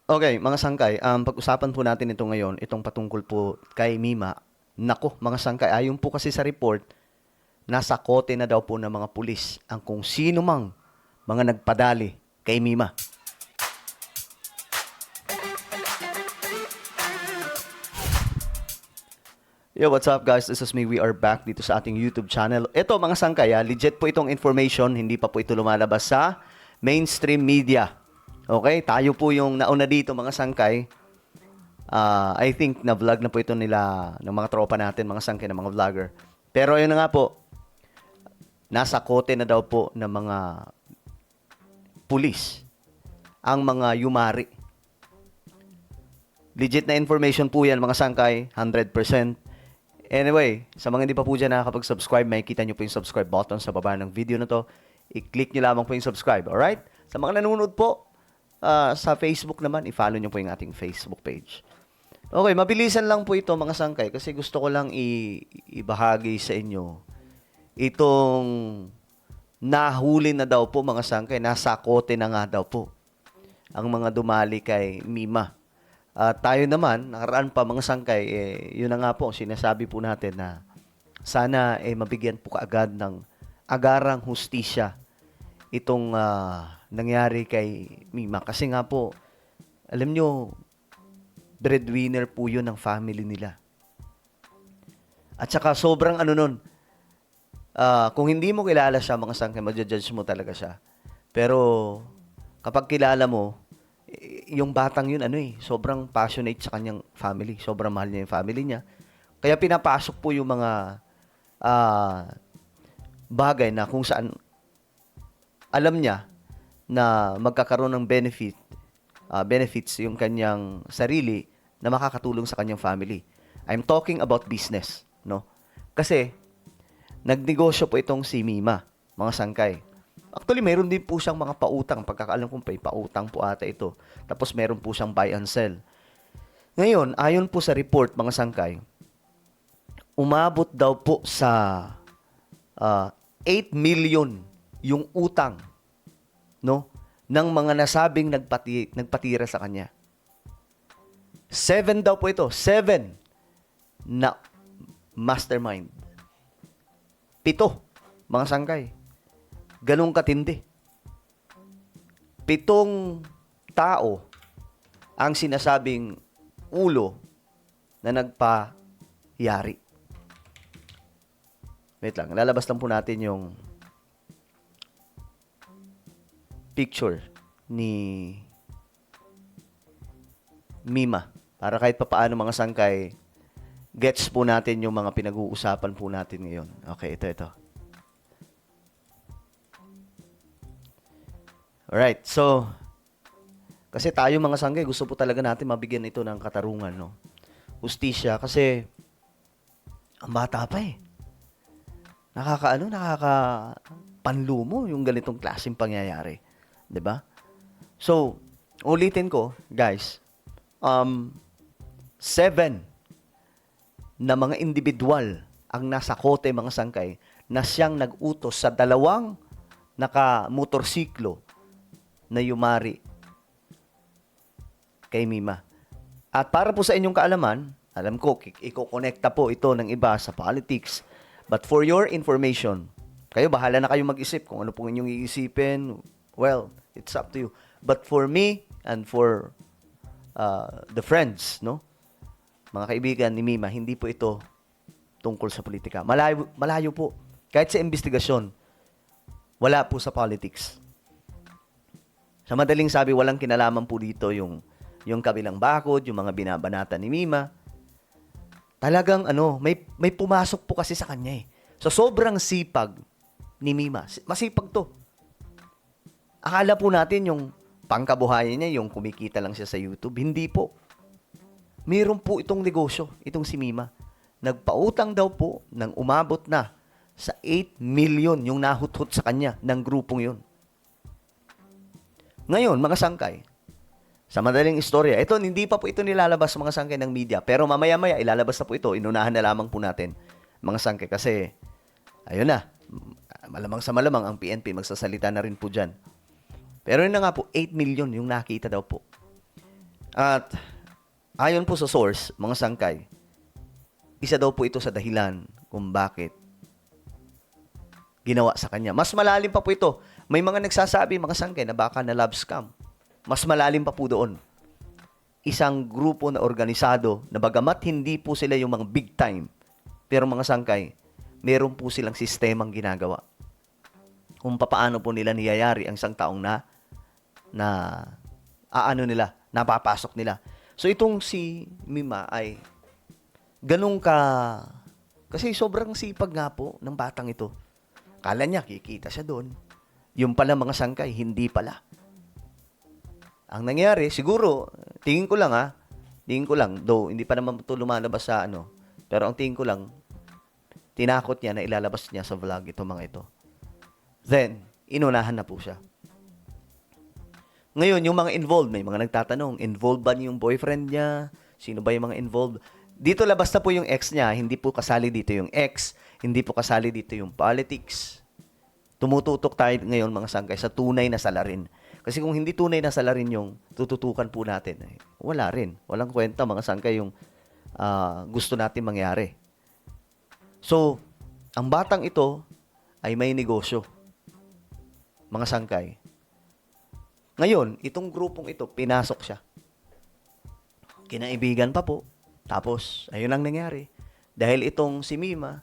Okay, mga sangkay, pag-usapan po natin ito ngayon, itong patungkol po kay Mima. Nako, mga sangkay, ayon po kasi sa report, nasa kote na daw po ng mga pulis ang kung sino mang mga nagpadali kay Mima. Yo, what's up guys? This is me. We are back dito sa ating YouTube channel. Ito mga sangkay, legit po itong information, hindi pa po ito lumalabas sa mainstream media. Okay, tayo po yung nauna dito mga sangkay. I think na vlog na po ito nila ng mga tropa natin, mga sangkay ng mga vlogger. Pero ayun na nga po, nasa kote na daw po ng mga pulis ang mga yumari. Legit na information po yan mga sangkay, 100%. Anyway, sa mga hindi pa po dyan nakakapag-subscribe, makikita nyo po yung subscribe button sa baba ng video na to. I-click nyo lamang po yung subscribe, alright? Sa mga nanonood po, sa Facebook naman, i-follow nyo po yung ating Facebook page. Okay, mabilisan lang po ito mga sangkay kasi gusto ko lang ibahagi sa inyo itong nahuli na daw po mga sangkay, nasa kote na nga daw po ang mga dumali kay Mima. Tayo naman, nakaraan pa mga sangkay, yun na nga po, sinasabi po natin na sana mabigyan po kaagad ng agarang hustisya itong nangyari kay Mima. Kasi nga po, alam nyo, breadwinner po yun ng family nila. At saka sobrang ano nun, kung hindi mo kilala siya, mga sangkay, magja-judge mo talaga siya. Pero kapag kilala mo, yung batang yun, sobrang passionate sa kanyang family. Sobrang mahal niya yung family niya. Kaya pinapasok po yung mga bagay na kung saan alam niya na magkakaroon ng benefits yung kanyang sarili na makakatulong sa kanyang family. I'm talking about business, no? Kasi nagnegosyo po itong si Mima, mga sangkay. Actually, meron din po siyang mga pautang. Pagkakaalam ko pautang po ata ito. Tapos meron po siyang buy and sell. Ngayon, ayon po sa report, mga sangkay, umabot daw po sa 8 million yung utang, no, ng mga nasabing nagpatira sa kanya. 7 daw po ito. 7 na mastermind. 7, mga sangkay. Ganong katindi. 7 tao ang sinasabing ulo na nagpayari. Wait lang, lalabas lang po natin yung picture ni Mima. Para kahit papaano mga sangkay, gets po natin yung mga pinag-uusapan po natin ngayon. Okay, ito. Alright, so, kasi tayo mga sangkay, gusto po talaga natin mabigyan ito ng katarungan, no? Hustisya, kasi, ang bata pa eh. Nakakapanlumo yung ganitong klaseng pangyayari. 'Di ba? So, ulitin ko, guys, 7 na mga individual ang nasa kote mga sangkay na siyang nag-utos sa 2 naka-motorsiklo na yumari kay Mima. At para po sa inyong kaalaman, alam ko, iko-connecta po ito ng iba sa politics. But for your information, kayo bahala na kayong mag-isip kung ano pong inyong iisipin. Well, it's up to you. But for me and for the friends, no, mga kaibigan ni Mima, hindi po ito tungkol sa politika. Malayo po. Kahit sa investigasyon, wala po sa politics. Sa madaling sabi, walang kinalaman po dito yung kabilang bakod, yung mga binabanata ni Mima. Talagang may pumasok po kasi sa kanya eh. So sobrang sipag ni Mima. Masipag to. Akala po natin yung pangkabuhayan niya, yung kumikita lang siya sa YouTube. Hindi po. Mayroon po itong negosyo, itong si Mima. Nagpautang daw po nang umabot na sa 8 million yung nahuthot sa kanya ng grupong yun. Ngayon, mga sangkay, sa madaling istorya, ito, hindi pa po ito nilalabas sa mga sangkay ng media. Pero mamaya-maya, ilalabas na po ito. Inunahan na lamang po natin, mga sangkay. Kasi, ayun na, malamang sa malamang, ang PNP magsasalita na rin po dyan. Pero yun na nga po, 8 million yung nakita daw po At ayon po sa source, mga sangkay, isa daw po ito sa dahilan kung bakit ginawa sa kanya. Mas malalim pa po ito. May mga nagsasabi, mga sangkay, na baka na love scam. Mas malalim pa po doon. Isang grupo na organisado na bagamat hindi po sila yung mga big time, pero mga sangkay, meron po silang sistemang ginagawa. Kung paano po nila niyayari ang isang taong napapasok nila. So itong si Mima ay ganun kasi sobrang sipag nga po ng batang ito. Kala niya kikita siya doon. Yung pala mga sangkay, hindi pala. Ang nangyari, siguro, tingin ko lang, though hindi pa naman ito lumalabas sa pero ang tingin ko lang, tinakot niya na ilalabas niya sa vlog ito mga ito. Then, inunahan na po siya. Ngayon, yung mga involved, may mga nagtatanong, involved ba yung boyfriend niya? Sino ba yung mga involved? Dito labas na po yung ex niya, hindi po kasali dito yung ex, hindi po kasali dito yung politics. Tumututok tayo ngayon mga sangkay sa tunay na salarin. Kasi kung hindi tunay na salarin yung tututukan po natin, wala rin. Walang kwenta mga sangkay yung gusto natin mangyari. So, ang batang ito ay may negosyo. Mga sangkay. Ngayon, itong grupong ito, pinasok siya. Kinaibigan pa po. Tapos, ayun ang nangyari. Dahil itong si Mima,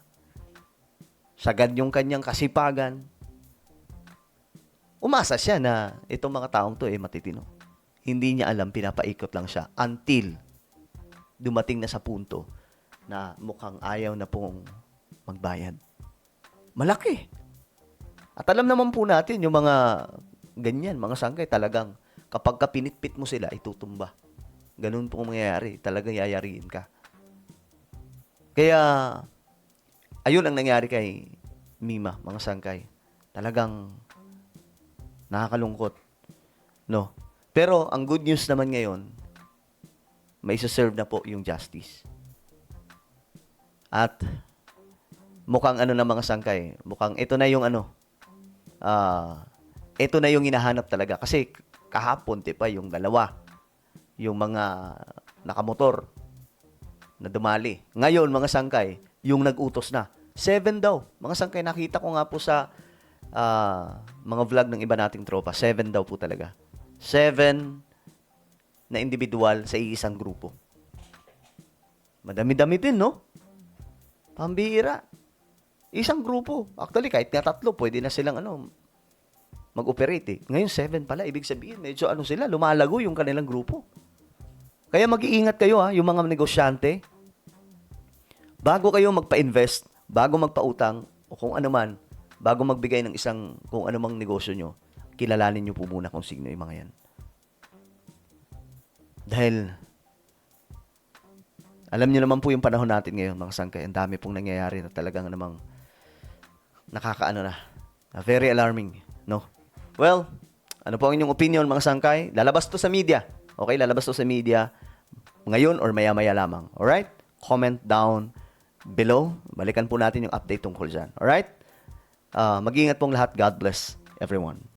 sagad yung kanyang kasipagan, umasa siya na itong mga taong to matitino. Hindi niya alam, pinapaikot lang siya until dumating na sa punto na mukhang ayaw na pong magbayad. Malaki. At alam naman po natin, yung mga ganyan, mga sangkay, talagang kapag pinitpit mo sila, itutumba. Ganun po mangyayari. Talagang yayariin ka. Kaya, ayun ang nangyari kay Mima, mga sangkay. Talagang nakakalungkot. No? Pero, ang good news naman ngayon, may serve na po yung justice. At, mukhang na mga sangkay, mukhang ito na yung ito na yung hinahanap talaga. Kasi, kahapon, pa yung dalawa, yung mga nakamotor na dumali. Ngayon, mga sangkay, yung nag-utos na. 7 daw. Mga sangkay, nakita ko nga po sa mga vlog ng iba nating tropa. 7 daw po talaga. 7 na individual sa isang grupo. Madami-dami din, no? Pambihira. Isang grupo. Actually, kahit nga 3, pwede na silang mag-operate. Ngayon, 7 pala. Ibig sabihin, medyo sila, lumalago yung kanilang grupo. Kaya mag-iingat kayo yung mga negosyante. Bago kayo magpa-invest, bago magpa-utang, o kung ano man, bago magbigay ng isang kung anumang negosyo nyo, kilalanin nyo po muna kung sino yung mga yan. Dahil, alam nyo naman po yung panahon natin ngayon, mga sangkay, ang dami pong nangyayari na talagang namang very alarming, no? Well, ano po ang inyong opinion, mga sangkay? Lalabas to sa media. Okay, lalabas to sa media ngayon or maya-maya lamang. Alright? Comment down below. Balikan po natin yung update tungkol dyan. Alright? Mag-ingat pong lahat. God bless everyone.